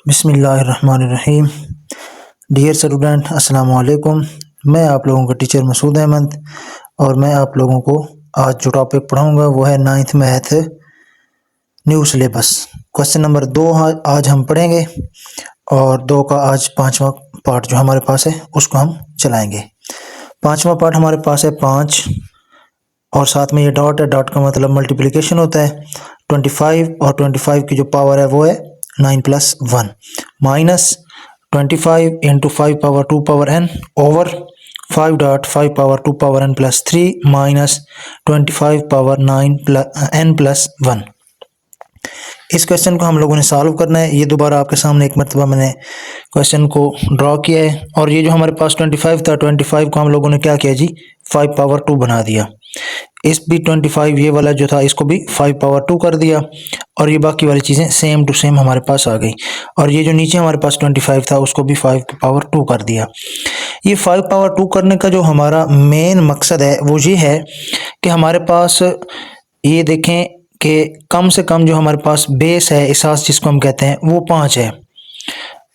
बिस्मिल्लाहिर्रहमानिर्रहीम। Dear student, अस्सलाम वालेकुम। मैं आप लोगों का टीचर मसूद अहमद और मैं आप लोगों को आज जो टॉपिक पढ़ाऊंगा वो है 9th math new syllabus. Question number 2 आज हम पढ़ेंगे और 2 का आज 5वां पार्ट जो हमारे पास है उसको हम चलाएंगे। 5वां पार्ट हमारे पास है 5 और साथ में ये डॉट है, डॉट का मतलब मल्टीप्लिकेशन होता है। 25 और 25 की जो पावर है वो है 9 + 1 minus 25 into 5 power 2 power n over 5 dot 5 power 2 power n + 3 minus 25 power 9 n + 1। इस क्वेश्चन को हम लोगों ने सॉल्व करना है। ये दोबारा आपके सामने एक मरतबा मैंने क्वेश्चन को ड्रॉ किया है और ये जो हमारे पास 25 था, 25 को हम लोगों ने क्या किया जी, 5 पावर 2 बना दिया। इस भी 25 ये वाला जो था इसको भी 5 पावर 2 कर दिया और ये बाकी वाली चीज़ें सेम टू सेम हमारे पास आ गई। और ये जो नीचे हमारे पास 25 था उसको भी 5 पावर 2 कर दिया। ये 5 पावर 2 करने का जो हमारा मेन मकसद है वो ये है कि हमारे पास ये देखें कि कम से कम जो हमारे पास बेस है, एहसास जिसको हम कहते हैं, वो 5 है।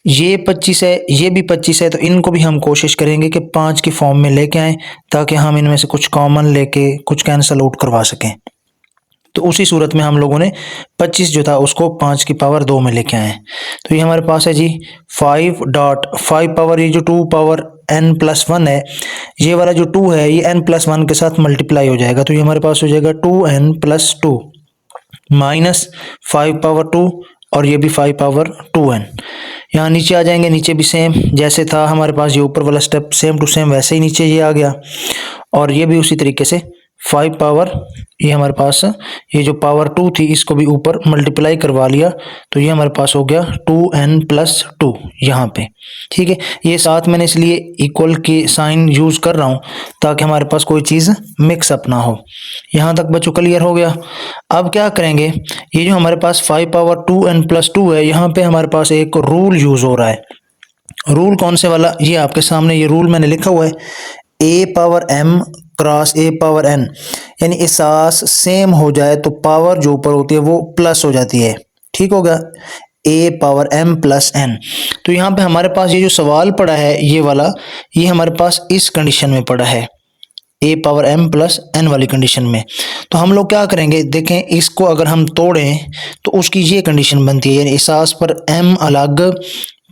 ये 25 है, ये भी 25 है, तो इनको भी हम कोशिश करेंगे कि 5 की फॉर्म में लेके आएँ ताकि हम इनमें से कुछ कॉमन लेके कुछ कैंसल आउट करवा सकें। तो उसी सूरत में हम लोगों ने 25 जो था उसको 5 की पावर 2 में लेके आए। तो ये हमारे पास है जी 5 डॉट 5 पावर ये जो 2 पावर n + 1 है, ये वाला जो 2 है ये n + 1 के साथ मल्टीप्लाई हो जाएगा। तो ये हमारे पास हो जाएगा 2n + 2 माइनस 5 पावर 2 और ये भी 5 पावर 2n। यहाँ नीचे आ जाएंगे, नीचे भी सेम जैसे था हमारे पास ये ऊपर वाला स्टेप सेम टू सेम वैसे ही नीचे ये आ गया और ये भी उसी तरीके से 5 पावर ये हमारे पास ये जो पावर 2 थी इसको भी ऊपर मल्टीप्लाई करवा लिया। तो ये हमारे पास हो गया 2n + 2 यहाँ पे। ठीक है, ये साथ मैंने इसलिए इक्वल के साइन यूज़ कर रहा हूँ ताकि हमारे पास कोई चीज़ मिक्सअप ना हो। यहाँ तक बच्चों क्लियर हो गया। अब क्या करेंगे, ये जो हमारे पास 5 पावर 2n + 2 है, यहाँ पे हमारे पास एक रूल यूज़ हो रहा है। रूल कौन से वाला, ये आपके सामने ये रूल मैंने लिखा हुआ है, a power m cross a power n, यानी एहसास सेम हो जाए तो पावर जो ऊपर होती है वो प्लस हो जाती है। ठीक होगा, a पावर m + n। तो यहाँ पे हमारे पास ये जो सवाल पड़ा है ये वाला, ये हमारे पास इस कंडीशन में पड़ा है, a पावर m + n वाली कंडीशन में। तो हम लोग क्या करेंगे, देखें इसको अगर हम तोड़ें तो उसकी ये कंडीशन बनती है, यानी एहसास पर m अलग,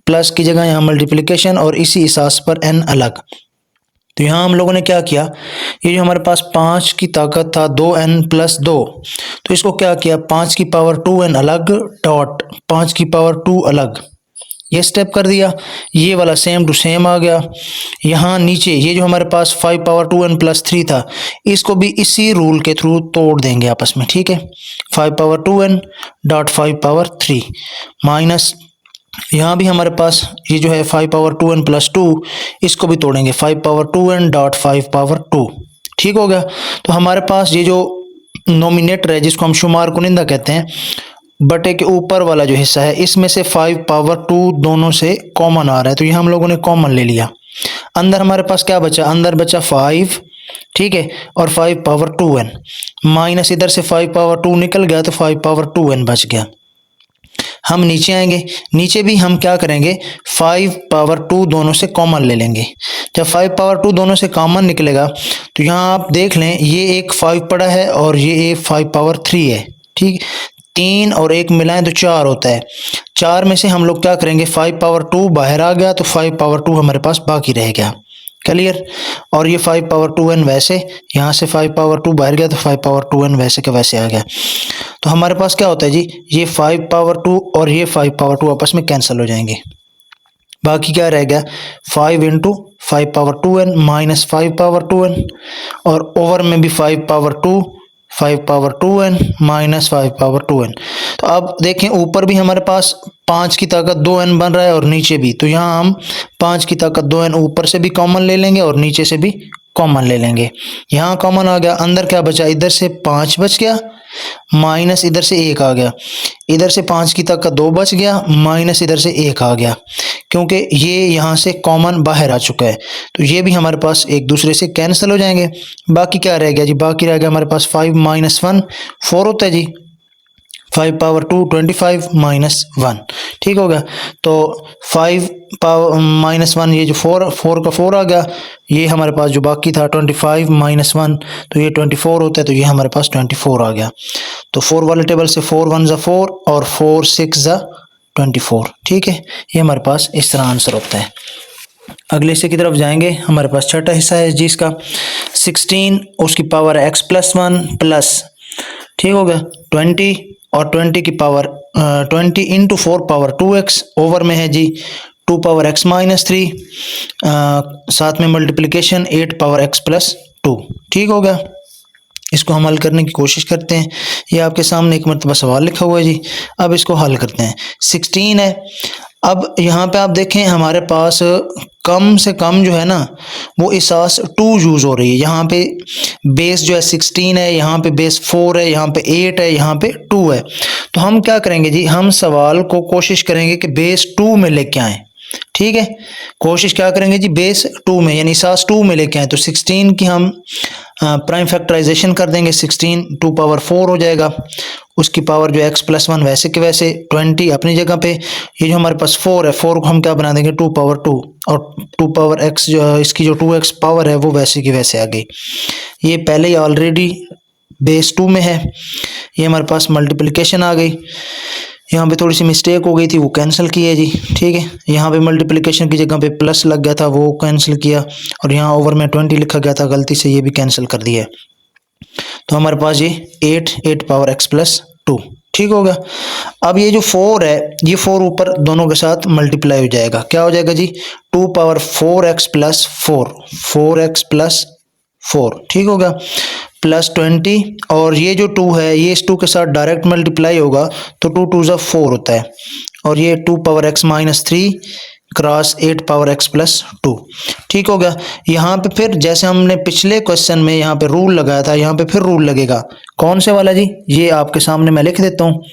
प्लस की जगह यहाँ मल्टीप्लिकेशन और इसी एहसास पर n अलग। तो यहाँ हम लोगों ने क्या किया, ये जो हमारे पास 5 की ताकत था 2n + 2, तो इसको क्या किया 5 की पावर 2n अलग डॉट 5 की पावर 2 अलग, ये स्टेप कर दिया। ये वाला सेम टू सेम आ गया। यहाँ नीचे ये जो हमारे पास 5 पावर 2n + 3 था इसको भी इसी रूल के थ्रू तोड़ देंगे आपस में। ठीक है, 5 power 2n dot 5 power 3 minus यहाँ भी हमारे पास ये जो है 5 पावर 2n + 2, इसको भी तोड़ेंगे 5 पावर 2n डॉट 5 पावर 2। ठीक हो गया। तो हमारे पास ये जो नोमिनेटर है जिसको हम शुमार कुनिंदा कहते हैं, बटे के ऊपर वाला जो हिस्सा है इसमें से 5 पावर 2 दोनों से कॉमन आ रहा है, तो ये हम लोगों ने कॉमन ले लिया। अंदर हमारे पास क्या बचा, अंदर बचा 5, ठीक है, और 5 पावर 2n माइनस इधर से 5 पावर 2 निकल गया तो 5 पावर 2n बच गया। हम नीचे आएंगे, नीचे भी हम क्या करेंगे 5 पावर 2 दोनों से कॉमन ले लेंगे। जब 5 पावर 2 दोनों से कॉमन निकलेगा तो यहाँ आप देख लें ये एक 5 पड़ा है और ये एक 5 पावर 3 है। ठीक, 3 और 1 मिलाएं तो 4 होता है। 4 में से हम लोग क्या करेंगे 5 पावर 2 बाहर आ गया तो 5 पावर 2 हमारे पास बाकी रह गया। क्लियर। और ये 5 पावर 2n वैसे, यहाँ से 5 पावर 2 बाहर गया तो 5 पावर 2n वैसे के वैसे आ गया। तो हमारे पास क्या होता है जी, ये 5 पावर 2 और ये 5 पावर 2 आपस में कैंसिल हो जाएंगे। बाकी क्या रह गया 5 into 5 power 2n minus 5 power 2n और ओवर में भी 5 power 2, 5 power 2n minus 5 power 2n। तो अब देखें ऊपर भी हमारे पास 5 की ताकत 2n बन रहा है और नीचे भी, तो यहाँ हम 5 की ताकत 2n ऊपर से भी कॉमन ले लेंगे और नीचे से भी कॉमन ले लेंगे। यहाँ कॉमन आ गया, अंदर क्या बचा, इधर से 5 बच गया माइनस इधर से 1 आ गया, इधर से 5 की ताकत 2 बच गया माइनस इधर से 1 आ गया, क्योंकि ये यहाँ से कॉमन बाहर आ चुका है। तो ये भी हमारे पास एक दूसरे से कैंसिल हो जाएंगे। बाकी क्या रह गया जी, बाकी रह गया हमारे पास 5 - 1 4 होता है जी। 5 पावर 2 25 माइनस 1, ठीक हो गया। तो 5 पावर माइनस 1, ये जो 4 का 4 आ गया, ये हमारे पास जो बाकी था 25 माइनस 1, तो ये 24 होता है, तो ये हमारे पास 24 आ गया। तो 4 वाले टेबल से 4 1 ज़ा 4 और 4 6 ज़ा 24, ठीक है। ये हमारे पास इस तरह आंसर होता है। अगले हिस्से की तरफ जाएंगे, हमारे पास छठा हिस्सा है जी इसका 16 उसकी पावर x प्लस 1 प्लस, ठीक हो गया 20 और 20 की power 20 into 4 power 2x over में है जी 2 पावर x माइनस 3, साथ में मल्टीप्लिकेशन 8 पावर x प्लस 2, ठीक हो गया। इसको हम हल करने की कोशिश करते हैं। ये आपके सामने एक मरतबा सवाल लिखा हुआ है जी, अब इसको हल करते हैं। 16 है, अब यहाँ पे आप देखें हमारे पास कम से कम जो है ना वो इसास 2 यूज़ हो रही है। यहाँ पे बेस जो है 16 है, यहाँ पे बेस 4 है, यहाँ पे 8 है, यहाँ पे 2 है। तो हम क्या करेंगे जी, हम सवाल को कोशिश करेंगे कि बेस 2 में लेके आएँ, ठीक है। कोशिश क्या करेंगे जी, बेस 2 में यानी सास 2 में लेके आए। तो 16 की हम प्राइम फैक्टराइजेशन कर देंगे, 16 2 पावर 4 हो जाएगा, उसकी पावर जो x प्लस 1 वैसे के वैसे 20 अपनी जगह पे, ये जो हमारे पास 4 है 4 को हम क्या बना देंगे 2 पावर 2, और 2 पावर x जो इसकी जो 2x पावर है वो वैसे की वैसे आ गई। ये पहले ही ऑलरेडी बेस 2 में है, ये हमारे पास मल्टीप्लिकेशन आ गई। यहाँ पे थोड़ी सी मिस्टेक हो गई थी, वो कैंसिल की है जी, ठीक है। यहाँ पे मल्टीप्लिकेशन की जगह पे प्लस लग गया था, वो कैंसिल किया, और यहाँ ओवर में 20 लिखा गया था गलती से, ये भी कैंसिल कर दिया। तो हमारे पास ये 8 पावर x प्लस 2, ठीक होगा। अब ये जो 4 है, ये 4 ऊपर दोनों के साथ मल्टीप्लाई हो जाएगा, क्या हो जाएगा जी 2 power 4x plus 4x plus 4, ठीक होगा, प्लस 20, और ये जो 2 है ये इस 2 के साथ डायरेक्ट मल्टीप्लाई होगा, तो 2 2 ज़ा 4 होता है, और ये 2 power x minus 3 cross 8 power x plus 2, ठीक हो गया। यहाँ पे फिर जैसे हमने पिछले क्वेश्चन में यहाँ पे रूल लगाया था, यहाँ पे फिर रूल लगेगा, कौन से वाला जी, ये आपके सामने मैं लिख देता हूँ।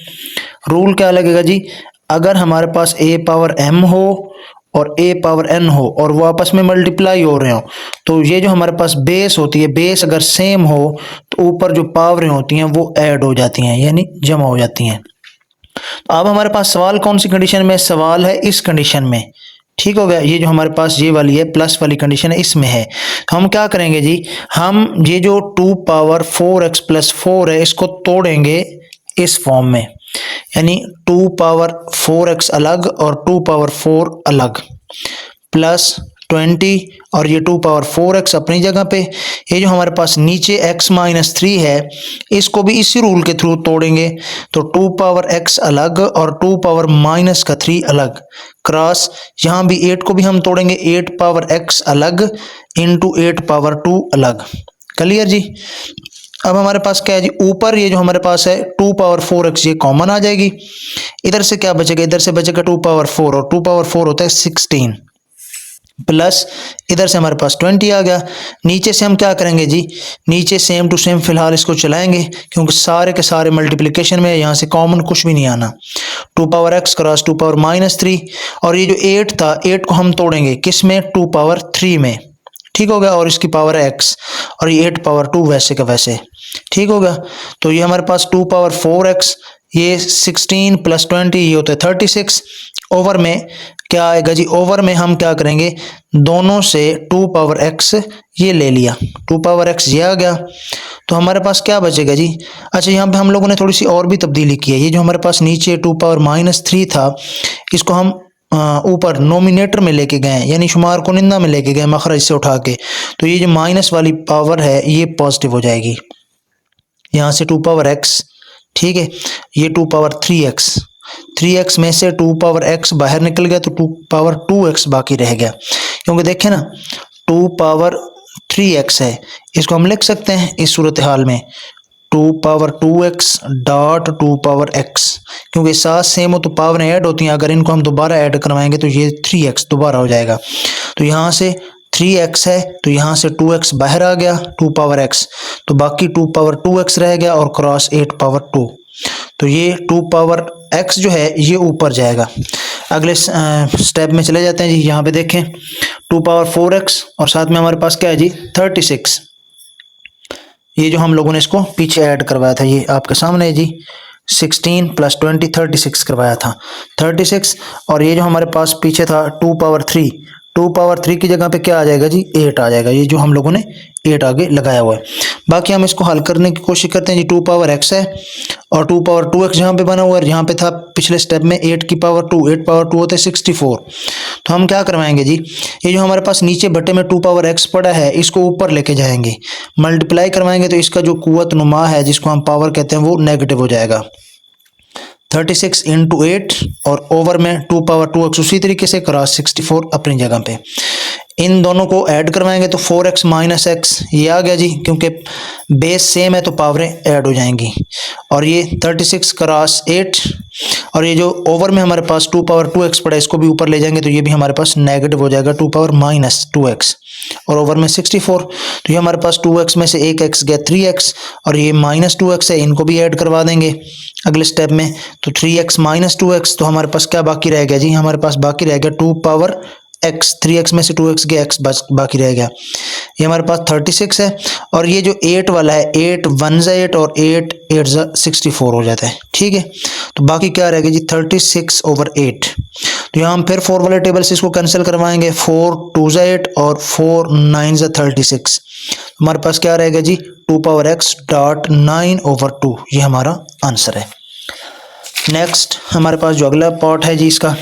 रूल क्या लगेगा जी, अगर हमारे पास a पावर m हो और a पावर n हो और वो आपस में मल्टीप्लाई हो रहे हो, तो ये जो हमारे पास बेस होती है, बेस अगर सेम हो तो ऊपर जो पावरें होती हैं वो ऐड हो जाती हैं, यानी जमा हो जाती हैं। तो अब हमारे पास सवाल कौन सी कंडीशन में, सवाल है इस कंडीशन में, ठीक हो गया। ये जो हमारे पास ये वाली है प्लस वाली कंडीशन है, इसमें है। तो हम क्या करेंगे जी, हम ये जो 2 पावर 4x प्लस 4 है इसको तोड़ेंगे इस फॉर्म में, यानी 2 पावर 4x अलग और 2 पावर 4 अलग, प्लस 20 और ये 2 पावर 4x अपनी जगह पे। ये जो हमारे पास नीचे x माइनस 3 है इसको भी इसी रूल के थ्रू तोड़ेंगे, तो 2 पावर x अलग और 2 पावर माइनस का 3 अलग, क्रॉस यहाँ भी 8 को भी हम तोड़ेंगे, 8 पावर x अलग इंटू 8 पावर 2 अलग, क्लियर जी। अब हमारे पास क्या है जी, ऊपर ये जो हमारे पास है 2 पावर 4x ये कॉमन आ जाएगी, इधर से क्या बचेगा, इधर से बचेगा 2 पावर 4, और 2 पावर 4 होता है 16, प्लस इधर से हमारे पास 20 आ गया। नीचे से हम क्या करेंगे जी, नीचे सेम टू सेम फिलहाल इसको चलाएंगे, क्योंकि सारे के सारे मल्टीप्लिकेशन में यहाँ से कॉमन कुछ भी नहीं आना। 2 power x cross 2 power minus 3, और ये जो 8 था 8 को हम तोड़ेंगे किस में, 2 पावर 3 में, ठीक हो गया, और इसकी पावर है x, और ये 8 पावर 2 वैसे का वैसे, ठीक होगा। तो ये हमारे पास 2 पावर 4x, ये 16 प्लस 20 ये होता है 36, ओवर में क्या आएगा जी, ओवर में हम क्या करेंगे, दोनों से 2 पावर x ये ले लिया, 2 पावर x ये आ गया, तो हमारे पास क्या बचेगा जी। अच्छा, यहाँ पे हम लोगों ने थोड़ी सी और भी तब्दीली की है, ये जो हमारे पास नीचे 2 पावर माइनस 3 था इसको हम ऊपर नोमिनेटर में लेके गए, यानी शुमार कुनिंदा में लेके गए मखरज से उठा के, तो ये जो माइनस वाली पावर है ये पॉजिटिव हो जाएगी, यहाँ से 2 पावर x, ठीक है, ये 2 पावर 3x में से 2 पावर x बाहर निकल गया, तो 2 पावर 2x बाकी रह गया, क्योंकि देखें ना 2 पावर 3x है, इसको हम लिख सकते हैं इस सूरत हाल में 2 power 2x dot 2 power x, क्योंकि साथ सेम हो तो पावर ऐड होती हैं, अगर इनको हम दोबारा ऐड करवाएंगे तो ये 3x दोबारा हो जाएगा, तो यहाँ से 3x है तो यहाँ से 2x बाहर आ गया 2 पावर x, तो बाकी 2 पावर 2x रह गया और क्रॉस 8 पावर 2, तो ये 2 पावर x जो है ये ऊपर जाएगा। अगले स्टेप में चले जाते हैं जी, यहाँ पे देखें 2 पावर 4x और साथ में हमारे पास क्या है जी 36, ये जो हम लोगों ने इसको पीछे ऐड करवाया था ये आपके सामने है जी 16 प्लस 20 36 करवाया था 36। और ये जो हमारे पास पीछे था 2 पावर 3, 2 पावर 3 की जगह पे क्या आ जाएगा जी 8 आ जाएगा, ये जो हम लोगों ने 8 आगे लगाया हुआ है। बाकी हम इसको हल करने की कोशिश करते हैं जी। 2 पावर x है और 2 पावर 2x जहाँ पे बना हुआ है, यहाँ पे था पिछले स्टेप में 8 की पावर 2, 8 पावर 2 होते हैं 64। तो हम क्या करवाएंगे जी, ये जो हमारे पास नीचे बटे में 2 पावर x पड़ा है इसको ऊपर लेके जाएंगे, मल्टीप्लाई करवाएंगे तो इसका जो कुव्वत नुमा है जिसको हम पावर कहते हैं वो नेगेटिव हो जाएगा। 36 इंटू 8 और ओवर में 2 पावर 2x उसी तरीके से क्रॉस 64 अपनी जगह पे। इन दोनों को ऐड करवाएंगे तो 4x माइनस एक्स ये आ गया जी, क्योंकि बेस सेम है तो पावरें ऐड हो जाएंगी। और ये 36 क्रॉस 8 और ये जो ओवर में हमारे पास 2 पावर 2x पड़ा है इसको भी ऊपर ले जाएंगे तो ये भी हमारे पास नेगेटिव हो जाएगा 2 पावर माइनस 2x और ओवर में 64। तो ये हमारे पास 2x में से एक x गया 3x और ये माइनस 2x है, इनको भी ऐड करवा देंगे अगले स्टेप में। तो 3x माइनस 2x, तो हमारे पास क्या बाकी रह गया जी, हमारे पास बाकी रह गया 2 पावर x, 3x में से 2x गया x बाकी रह गया। ये हमारे पास 36 है और ये जो 8 वाला है 8 1 जा 8 और 8 8 जा 64 हो जाता है, ठीक है। तो बाकी क्या रहेगा जी 36 ओवर 8। तो यहाँ हम फिर 4 वाले टेबल से इसको कैंसिल करवाएंगे, 4 2 जा 8 और 4 9 जा 36। हमारे पास क्या रहेगा जी 2 पावर x डॉट 9 ओवर 2, ये हमारा आंसर है। नेक्स्ट हमारे पास जो अगला पार्ट है जी इसका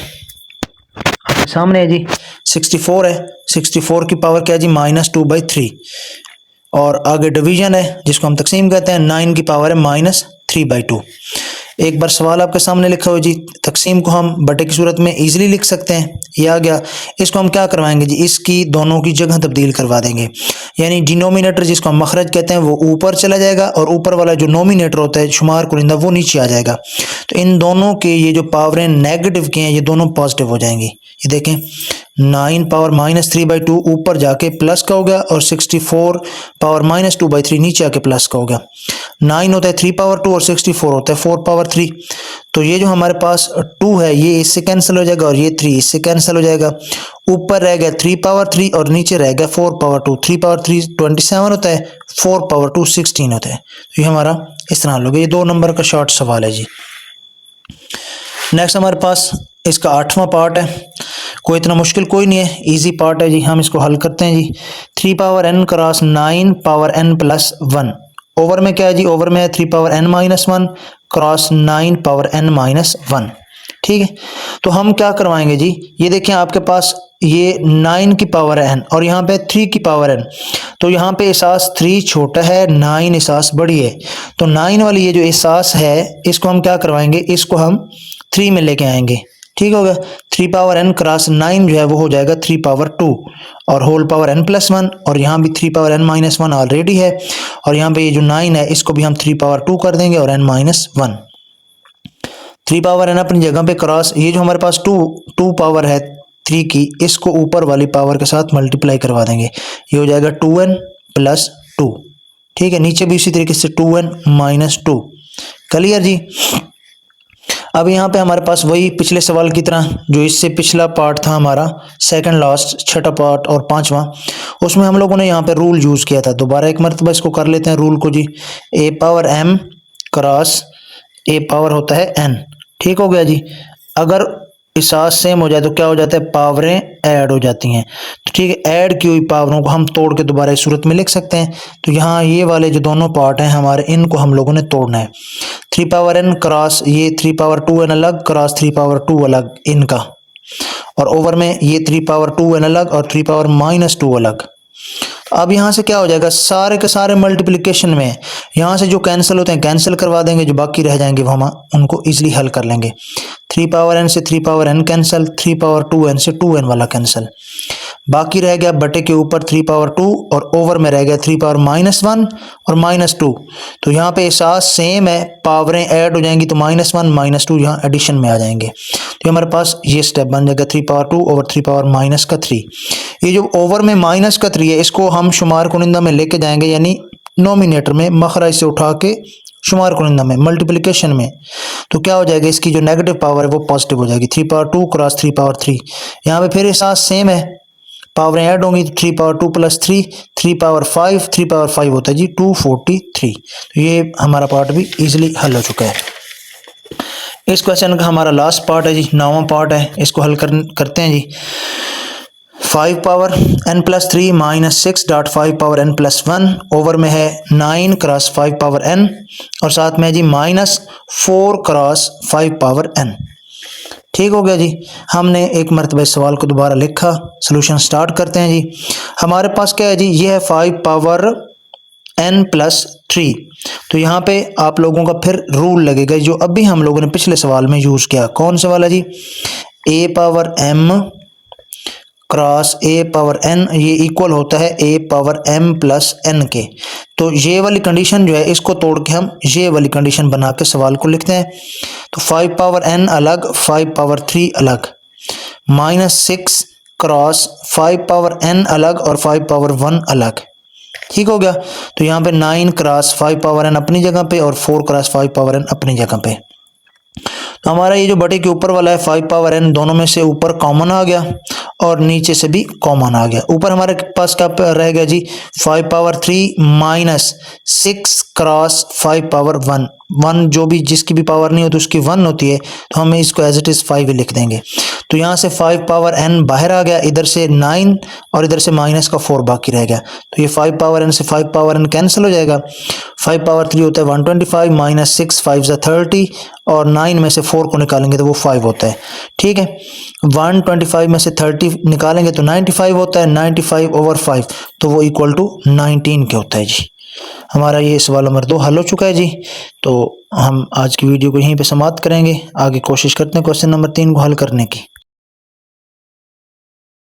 सामने है जी 64 है, 64 की पावर क्या है जी -2/3 और आगे डिवीजन है जिसको हम तकसीम कहते हैं, 9 की पावर है -3/2। एक बार सवाल आपके सामने लिखा हो जी, तकसीम को हम बटे की सूरत में इजीली लिख सकते हैं, ये आ गया। इसको हम क्या करवाएंगे जी, इसकी दोनों की जगह तब्दील करवा देंगे, यानी डिनोमिनेटर जिसको हम मखरज कहते हैं वो ऊपर चला जाएगा और ऊपर वाला जो नोमिनेटर होता है शुमार कुरिंदा वो नीचे आ जाएगा। तो इन दोनों के ये जो पावरें नेगेटिव की हैं ये दोनों पॉजिटिव हो जाएंगी। ये देखें 9 पावर -3/2 ऊपर जाके प्लस का हो गया और 64 पावर -2/3 नीचे आके प्लस का हो गया। 9 होता है 3 पावर 2 और 64 होता है 4 पावर 3। तो ये जो हमारे पास 2 है ये इससे कैंसिल हो जाएगा और ये 3 इससे कैंसिल हो जाएगा। ऊपर रह गया 3 पावर 3 और नीचे रह गया 4 पावर 2। 3 पावर 3 27 होता है, 4 पावर 2 16 होता है। तो ये हमारा इस तरह लोगे। ये 2 नंबर का शॉर्ट सवाल है जी। नेक्स्ट हमारे पास इसका 8वां पार्ट है, कोई इतना मुश्किल कोई नहीं है, इजी पार्ट है जी। हम इसको हल करते हैं जी। 3 power n cross 9 power n plus 1 over में क्या है जी, ओवर में है 3 power n minus 1 cross 9 power n minus 1, ठीक है। तो हम क्या करवाएंगे जी, ये देखें आपके पास ये 9 की पावर है n और यहाँ पे 3 की पावर n, तो यहाँ पे एहसास 3 छोटा है 9 एहसास बड़ी है। तो 9 वाली ये जो एहसास है इसको हम क्या करवाएंगे, इसको हम 3 में लेके आएंगे, ठीक होगा। 3 पावर n क्रॉस 9 जो है वो हो जाएगा 3 पावर 2 और होल पावर n प्लस 1 और यहाँ भी 3 पावर n माइनस 1 ऑलरेडी है और यहाँ पे ये जो 9 है इसको भी हम 3 पावर 2 कर देंगे और n माइनस 1। 3 पावर n अपनी जगह पे क्रॉस, ये जो हमारे पास 2 पावर है 3 की, इसको ऊपर वाली पावर के साथ मल्टीप्लाई करवा देंगे, ये हो जाएगा 2n प्लस 2, ठीक है। नीचे भी इसी तरीके से 2n माइनस 2, क्लियर जी। अब यहाँ पे हमारे पास वही पिछले सवाल की तरह जो इससे पिछला पार्ट था हमारा सेकंड लास्ट छठा पार्ट और 5वां, उसमें हम लोगों ने यहाँ पे रूल यूज़ किया था। दोबारा एक मरतबा इसको कर लेते हैं रूल को जी। a power m cross a power होता है n, ठीक हो गया जी। अगर एहसास सेम हो जाए तो क्या हो जाता है, पावरें ऐड हो जाती हैं। तो ठीक है, ऐड की हुई पावरों को हम तोड़ के दोबारा इस सूरत में लिख सकते हैं। तो यहाँ ये वाले जो दोनों पार्ट हैं हमारे, इनको हम लोगों ने तोड़ना है। 3 पावर n क्रॉस ये 3 पावर 2n अलग क्रॉस 3 पावर 2 अलग इनका, और ओवर में ये 3 पावर 2n अलग और 3 पावर माइनस 2 अलग। अब यहाँ से क्या हो जाएगा, सारे के सारे मल्टीप्लिकेशन में यहाँ से जो कैंसिल होते हैं कैंसिल करवा देंगे, जो बाकी रह जाएंगे वो हम उनको इजीली हल कर लेंगे। 3 पावर n से 3 power n cancel, 3 power 2n से 2n वाला कैंसिल, बाकी रह गया बटे के ऊपर 3 पावर 2 और ओवर में रह गया 3 पावर माइनस 1 और माइनस 2। तो यहाँ पे एहसास सेम है, पावरें ऐड हो जाएंगी तो -1 -2 यहाँ एडिशन में आ जाएंगे। तो हमारे पास ये स्टेप बन जाएगा 3 पावर 2 ओवर 3 पावर माइनस का 3। ये जो ओवर में माइनस का 3 है इसको हम शुमार कुनिंदा में लेके जाएंगे, यानी नोमिनेटर में मखराज से उठा के शुमार कुनिंदा में मल्टीप्लिकेशन में। तो क्या हो जाएगा, इसकी जो नेगेटिव पावर है वो पॉजिटिव हो जाएगी। 3 पावर 2 क्रॉस 3 पावर 3, यहाँ पे फिर एहसास सेम है, पावरें ऐड होंगी तो 3 पावर 2 प्लस 3 3 पावर 5, 3 पावर 5 होता है जी 243। तो ये हमारा पार्ट भी इजीली हल हो चुका है। इस क्वेश्चन का हमारा लास्ट पार्ट है जी, 9वां पार्ट है, इसको हल करते हैं जी। 5 power n plus 3 minus 6 dot 5 power n plus 1 over में है 9 क्रॉस 5 पावर n और साथ में है जी माइनस 4 क्रॉस 5 पावर n। ठीक हो गया जी। हमने एक मरतबा इस सवाल को दोबारा लिखा, सोल्यूशन स्टार्ट करते हैं जी। हमारे पास क्या है जी, ये है 5 पावर n प्लस 3। तो यहाँ पे आप लोगों का फिर रूल लगेगा जो अभी हम लोगों ने पिछले सवाल में यूज किया। कौन सा वाला जी, a power m cross a power n ये इक्वल होता है a power m plus n के। तो ये वाली कंडीशन जो है इसको तोड़ के हम ये वाली कंडीशन बना के सवाल को लिखते हैं। तो 5 पावर n अलग, 5 पावर 3 अलग, माइनस 6 क्रॉस 5 पावर n अलग और 5 पावर 1 अलग। ठीक हो गया। तो यहाँ पे 9 क्रॉस 5 पावर n अपनी जगह पे और 4 क्रॉस 5 पावर n अपनी जगह पे। तो हमारा ये जो बटे के ऊपर वाला है 5 पावर n, दोनों में से ऊपर कॉमन आ गया और नीचे से भी कॉमन आ गया। ऊपर हमारे पास क्या रह गया जी, 5 पावर 3 माइनस 6 क्रॉस 5 पावर 1। 1 जो भी जिसकी भी पावर नहीं होती उसकी 1 होती है, तो हमें इसको एज इट इज 5 ही लिख देंगे। तो यहाँ से 5 पावर n बाहर आ गया, इधर से 9 और इधर से माइनस का 4 बाकी रह गया। तो ये 5 पावर n से 5 पावर n कैंसिल हो जाएगा। 5 पावर 3 होता है 125 माइनस 6 5 ज़ा 30 और 9 में से 4 को निकालेंगे तो वो 5 होता है। ठीक है, 125 में से 30 निकालेंगे तो 95 होता है, 95 ओवर 5 तो वो इक्वल टू 19 के होता है जी। हमारा ये सवाल नंबर 2 हल हो चुका है जी। तो हम आज की वीडियो को यहीं पे समाप्त करेंगे, आगे कोशिश करते हैं क्वेश्चन नंबर 3 को हल करने की।